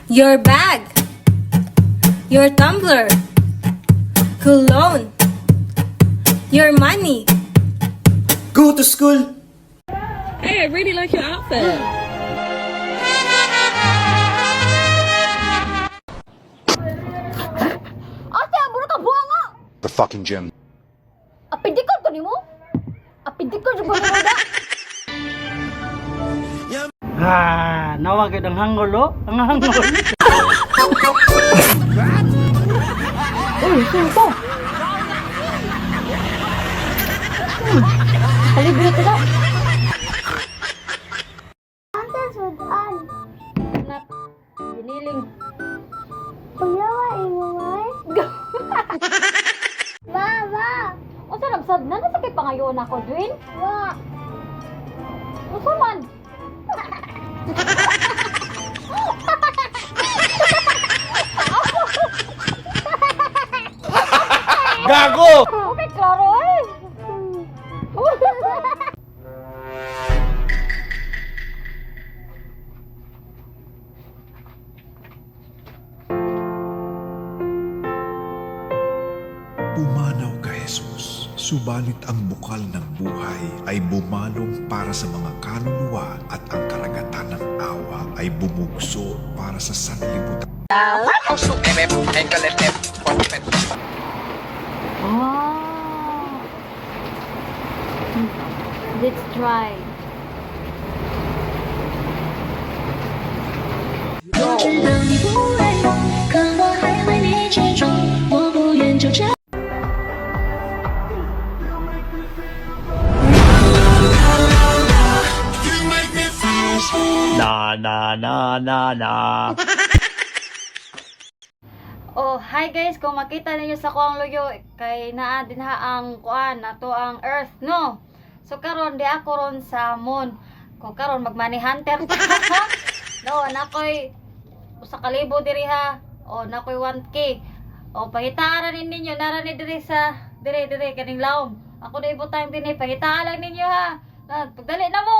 Your bag, your tumbler, cologne, your money. Go to school! Hey, I really like your outfit. Ate, aburo ka buha nga! The fucking gym. Apidikod ko ni mo? Apidikod ko ni mo da? Nawagid ang hanggol, oh. Ang hanggol. Uy, sino to? Kalibre ko na. Ante, sudan. Anak, biniling. Paglawa, ingumay. Mama! O sa nabsad na, nasakit pa ngayon ako, Dwayne? Wa. O sa man? Gago! Okay, klaro eh. Pumanaw ka, Jesus, subalit ang bukal ng buhay ay bumalong para sa mga kaluluwa at ang karagatan ng awa ay bumugso para sa sanlibutan. Wow. Let's try. Oh, hi guys, kung makita ninyo sa kuang luyo kay naa din ha ang kuan nato ang earth, no? So karon di ako ron sa moon. Ko karon magmoney hunter. No, nakoy usa ka libo diri ha. O nakoy 1k. O pangitaan ninyo nara ni diri sa dire kaning lawom. Ako na ibutang dinhi pangitaan lang ninyo ha. Pagdali na mo.